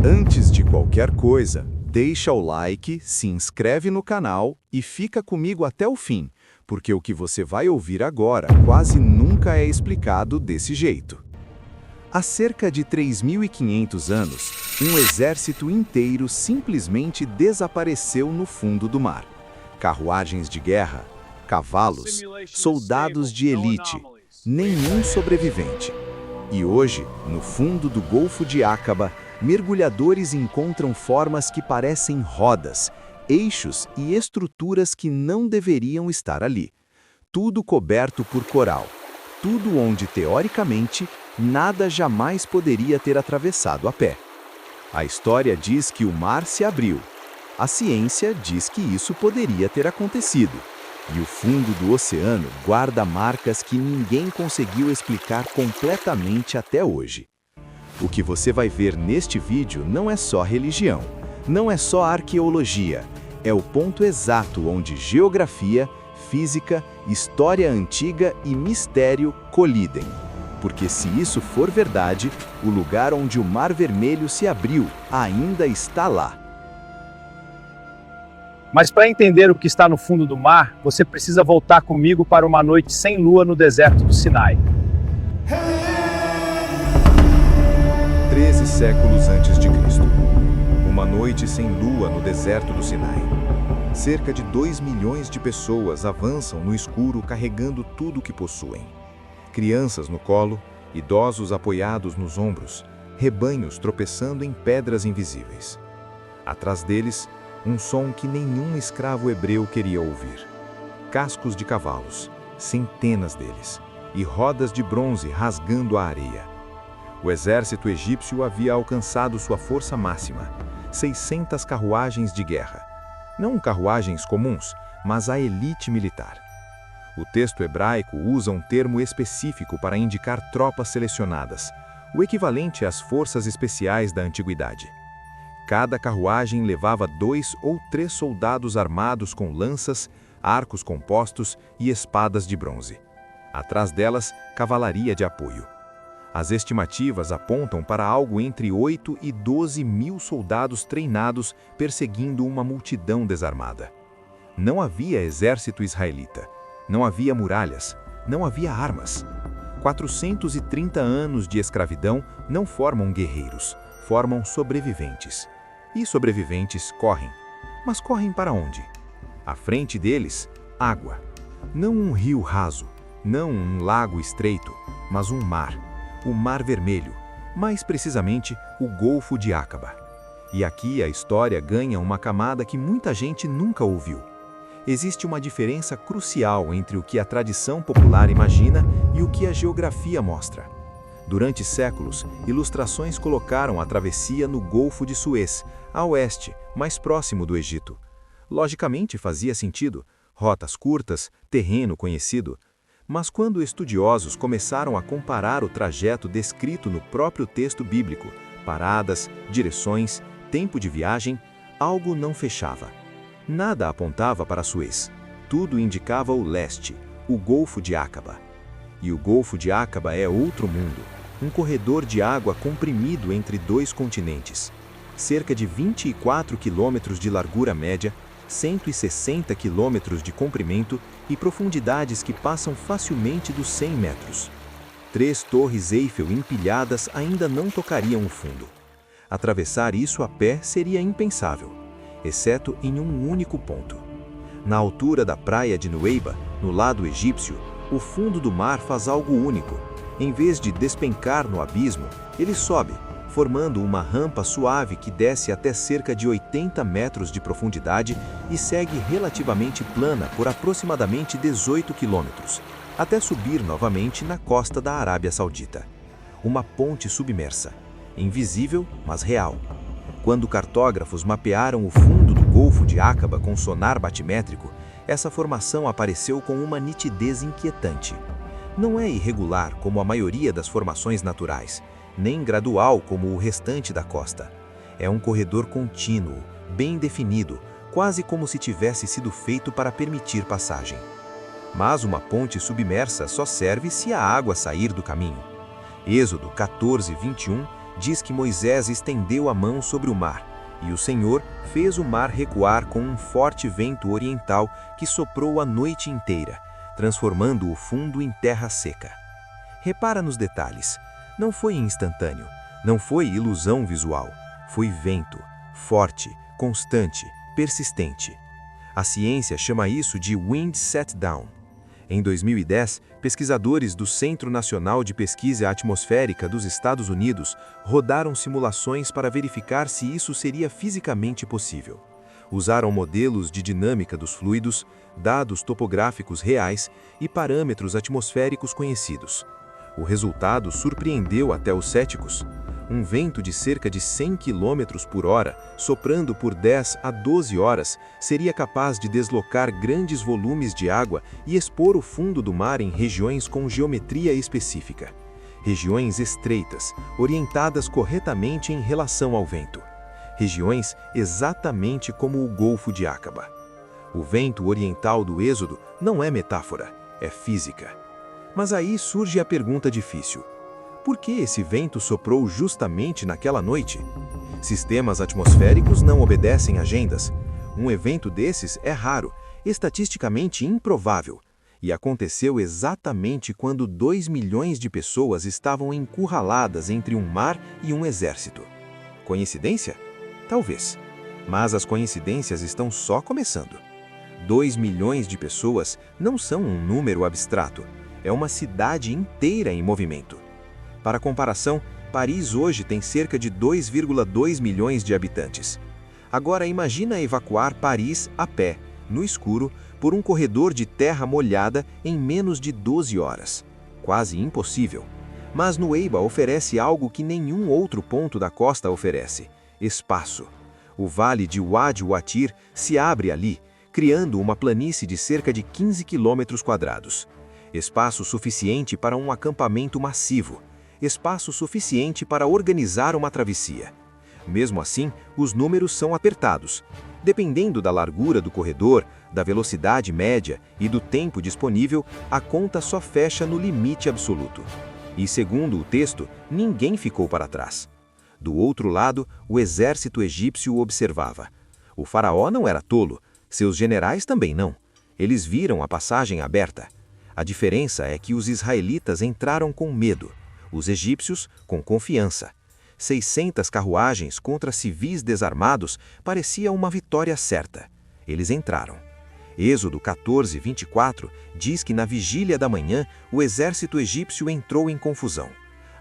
Antes de qualquer coisa, deixa o like, se inscreve no canal e fica comigo até o fim, porque o que você vai ouvir agora quase nunca é explicado desse jeito. Há cerca de 3.500 anos, um exército inteiro simplesmente desapareceu no fundo do mar. Carruagens de guerra, cavalos, soldados de elite, nenhum sobrevivente. E hoje, no fundo do Golfo de Aqaba, mergulhadores encontram formas que parecem rodas, eixos e estruturas que não deveriam estar ali. Tudo coberto por coral. Tudo onde, teoricamente, nada jamais poderia ter atravessado a pé. A história diz que o mar se abriu. A ciência diz que isso poderia ter acontecido. E o fundo do oceano guarda marcas que ninguém conseguiu explicar completamente até hoje. O que você vai ver neste vídeo não é só religião, não é só arqueologia, é o ponto exato onde geografia, física, história antiga e mistério colidem. Porque se isso for verdade, o lugar onde o Mar Vermelho se abriu ainda está lá. Mas para entender o que está no fundo do mar, você precisa voltar comigo para uma noite sem lua no deserto do Sinai. 13 séculos antes de Cristo. Uma noite sem lua no deserto do Sinai. Cerca de 2 milhões de pessoas avançam no escuro carregando tudo o que possuem. Crianças no colo, idosos apoiados nos ombros, rebanhos tropeçando em pedras invisíveis. Atrás deles, um som que nenhum escravo hebreu queria ouvir. Cascos de cavalos, centenas deles, e rodas de bronze rasgando a areia. O exército egípcio havia alcançado sua força máxima, 600 carruagens de guerra. Não carruagens comuns, mas a elite militar. O texto hebraico usa um termo específico para indicar tropas selecionadas, o equivalente às forças especiais da antiguidade. Cada carruagem levava 2 ou 3 soldados armados com lanças, arcos compostos e espadas de bronze. Atrás delas, cavalaria de apoio. As estimativas apontam para algo entre 8 e 12 mil soldados treinados perseguindo uma multidão desarmada. Não havia exército israelita, não havia muralhas, não havia armas. 430 anos de escravidão não formam guerreiros, formam sobreviventes. E sobreviventes correm. Mas correm para onde? À frente deles, água. Não um rio raso, não um lago estreito, mas um mar. O Mar Vermelho, mais precisamente o Golfo de Aqaba. E aqui a história ganha uma camada que muita gente nunca ouviu. Existe uma diferença crucial entre o que a tradição popular imagina e o que a geografia mostra. Durante séculos, ilustrações colocaram a travessia no Golfo de Suez, a oeste, mais próximo do Egito. Logicamente fazia sentido, rotas curtas, terreno conhecido. Mas quando estudiosos começaram a comparar o trajeto descrito no próprio texto bíblico, paradas, direções, tempo de viagem, algo não fechava. Nada apontava para Suez. Tudo indicava o leste, o Golfo de Aqaba. E o Golfo de Aqaba é outro mundo. Um corredor de água comprimido entre 2 continentes. Cerca de 24 quilômetros de largura média, 160 quilômetros de comprimento e profundidades que passam facilmente dos 100 metros. 3 torres Eiffel empilhadas ainda não tocariam o fundo. Atravessar isso a pé seria impensável, exceto em um único ponto. Na altura da praia de Nueiba, no lado egípcio, o fundo do mar faz algo único. Em vez de despencar no abismo, ele sobe, formando uma rampa suave que desce até cerca de 80 metros de profundidade e segue relativamente plana por aproximadamente 18 quilômetros, até subir novamente na costa da Arábia Saudita. Uma ponte submersa, invisível, mas real. Quando cartógrafos mapearam o fundo do Golfo de Aqaba com sonar batimétrico, essa formação apareceu com uma nitidez inquietante. Não é irregular como a maioria das formações naturais, nem gradual como o restante da costa. É um corredor contínuo, bem definido, quase como se tivesse sido feito para permitir passagem. Mas uma ponte submersa só serve se a água sair do caminho. Êxodo 14:21 diz que Moisés estendeu a mão sobre o mar, e o Senhor fez o mar recuar com um forte vento oriental que soprou a noite inteira, transformando o fundo em terra seca. Repara nos detalhes. Não foi instantâneo, não foi ilusão visual, foi vento, forte, constante, persistente. A ciência chama isso de Wind Set Down. Em 2010, pesquisadores do Centro Nacional de Pesquisa Atmosférica dos Estados Unidos rodaram simulações para verificar se isso seria fisicamente possível. Usaram modelos de dinâmica dos fluidos, dados topográficos reais e parâmetros atmosféricos conhecidos. O resultado surpreendeu até os céticos. Um vento de cerca de 100 km por hora, soprando por 10 a 12 horas, seria capaz de deslocar grandes volumes de água e expor o fundo do mar em regiões com geometria específica. Regiões estreitas, orientadas corretamente em relação ao vento. Regiões exatamente como o Golfo de Áqaba. O vento oriental do Êxodo não é metáfora, é física. Mas aí surge a pergunta difícil. Por que esse vento soprou justamente naquela noite? Sistemas atmosféricos não obedecem agendas. Um evento desses é raro, estatisticamente improvável, e aconteceu exatamente quando 2 milhões de pessoas estavam encurraladas entre um mar e um exército. Coincidência? Talvez. Mas as coincidências estão só começando. 2 milhões de pessoas não são um número abstrato, é uma cidade inteira em movimento. Para comparação, Paris hoje tem cerca de 2,2 milhões de habitantes. Agora imagina evacuar Paris a pé, no escuro, por um corredor de terra molhada em menos de 12 horas. Quase impossível. Mas Nuweiba oferece algo que nenhum outro ponto da costa oferece: espaço. O vale de Wadi Watir se abre ali, criando uma planície de cerca de 15 km². Espaço suficiente para um acampamento massivo. Espaço suficiente para organizar uma travessia. Mesmo assim, os números são apertados. Dependendo da largura do corredor, da velocidade média e do tempo disponível, a conta só fecha no limite absoluto. E segundo o texto, ninguém ficou para trás. Do outro lado, o exército egípcio observava. O faraó não era tolo, seus generais também não. Eles viram a passagem aberta. A diferença é que os israelitas entraram com medo. Os egípcios, com confiança. 600 carruagens contra civis desarmados parecia uma vitória certa. Eles entraram. Êxodo 14, 24 diz que na vigília da manhã o exército egípcio entrou em confusão.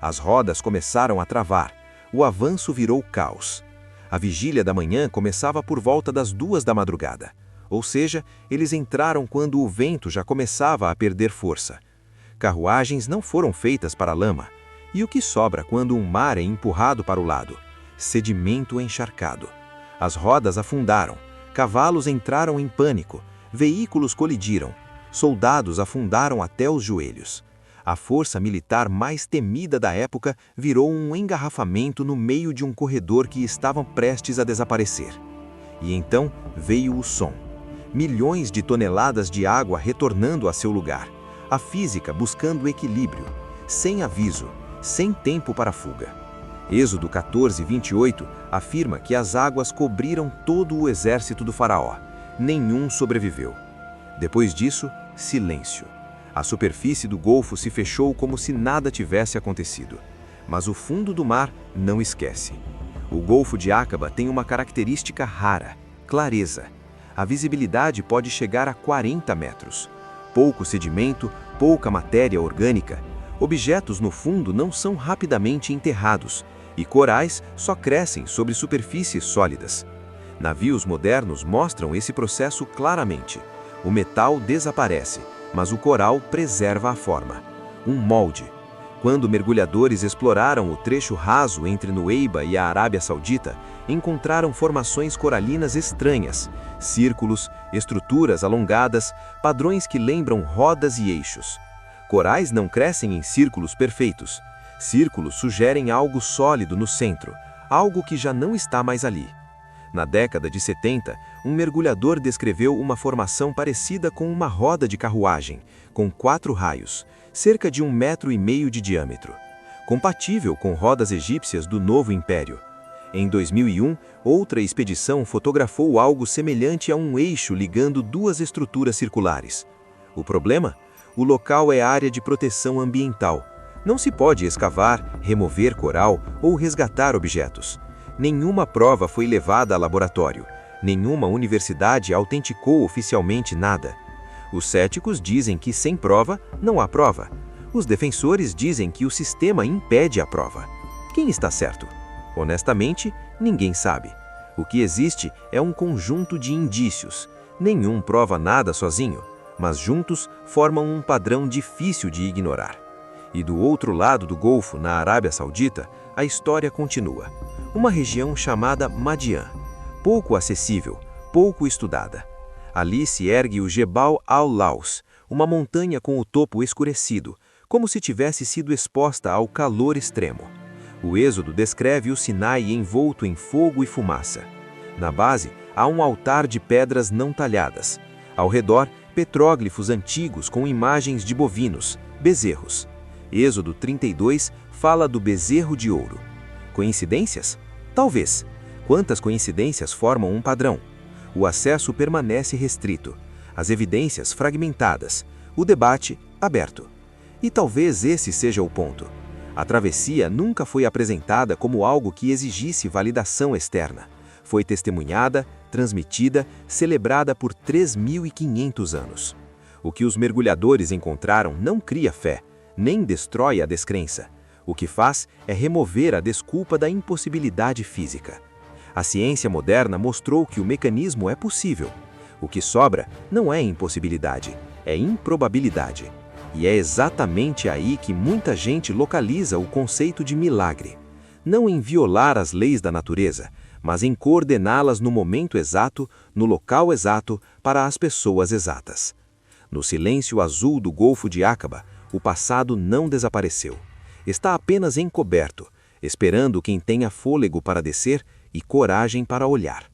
As rodas começaram a travar. O avanço virou caos. A vigília da manhã começava por volta das 2 da madrugada. Ou seja, eles entraram quando o vento já começava a perder força. Carruagens não foram feitas para lama. E o que sobra quando um mar é empurrado para o lado? Sedimento encharcado. As rodas afundaram. Cavalos entraram em pânico. Veículos colidiram. Soldados afundaram até os joelhos. A força militar mais temida da época virou um engarrafamento no meio de um corredor que estava prestes a desaparecer. E então veio o som. Milhões de toneladas de água retornando a seu lugar. A física buscando equilíbrio. Sem aviso. Sem tempo para fuga. Êxodo 14, 28 afirma que as águas cobriram todo o exército do faraó. Nenhum sobreviveu. Depois disso, silêncio. A superfície do golfo se fechou como se nada tivesse acontecido. Mas o fundo do mar não esquece. O Golfo de Áqaba tem uma característica rara: clareza. A visibilidade pode chegar a 40 metros. Pouco sedimento, pouca matéria orgânica. Objetos no fundo não são rapidamente enterrados, e corais só crescem sobre superfícies sólidas. Navios modernos mostram esse processo claramente. O metal desaparece, mas o coral preserva a forma. Um molde. Quando mergulhadores exploraram o trecho raso entre Nuweiba e a Arábia Saudita, encontraram formações coralinas estranhas, círculos, estruturas alongadas, padrões que lembram rodas e eixos. Corais não crescem em círculos perfeitos. Círculos sugerem algo sólido no centro, algo que já não está mais ali. Na década de 70, um mergulhador descreveu uma formação parecida com uma roda de carruagem, com 4 raios, cerca de 1,5 metros de diâmetro. compatível com rodas egípcias do Novo Império. Em 2001, outra expedição fotografou algo semelhante a um eixo ligando duas estruturas circulares. O problema? O local é área de proteção ambiental. Não se pode escavar, remover coral ou resgatar objetos. Nenhuma prova foi levada a laboratório. Nenhuma universidade autenticou oficialmente nada. Os céticos dizem que sem prova, não há prova. Os defensores dizem que o sistema impede a prova. Quem está certo? Honestamente, ninguém sabe. O que existe é um conjunto de indícios. Nenhum prova nada sozinho, mas juntos formam um padrão difícil de ignorar. E do outro lado do Golfo, na Arábia Saudita, a história continua. Uma região chamada Madian, pouco acessível, pouco estudada. Ali se ergue o Jebal al-Laus, uma montanha com o topo escurecido, como se tivesse sido exposta ao calor extremo. O Êxodo descreve o Sinai envolto em fogo e fumaça. Na base, há um altar de pedras não talhadas. Ao redor, petróglifos antigos com imagens de bovinos, bezerros. Êxodo 32 fala do bezerro de ouro. Coincidências? Talvez. Quantas coincidências formam um padrão? O acesso permanece restrito, as evidências fragmentadas, o debate aberto. E talvez esse seja o ponto. A travessia nunca foi apresentada como algo que exigisse validação externa. Foi testemunhada, transmitida, celebrada por 3.500 anos. O que os mergulhadores encontraram não cria fé, nem destrói a descrença. O que faz é remover a desculpa da impossibilidade física. A ciência moderna mostrou que o mecanismo é possível. O que sobra não é impossibilidade, é improbabilidade. E é exatamente aí que muita gente localiza o conceito de milagre. Não em violar as leis da natureza, mas em coordená-las no momento exato, no local exato, para as pessoas exatas. No silêncio azul do Golfo de Aqaba, o passado não desapareceu. Está apenas encoberto, esperando quem tenha fôlego para descer e coragem para olhar.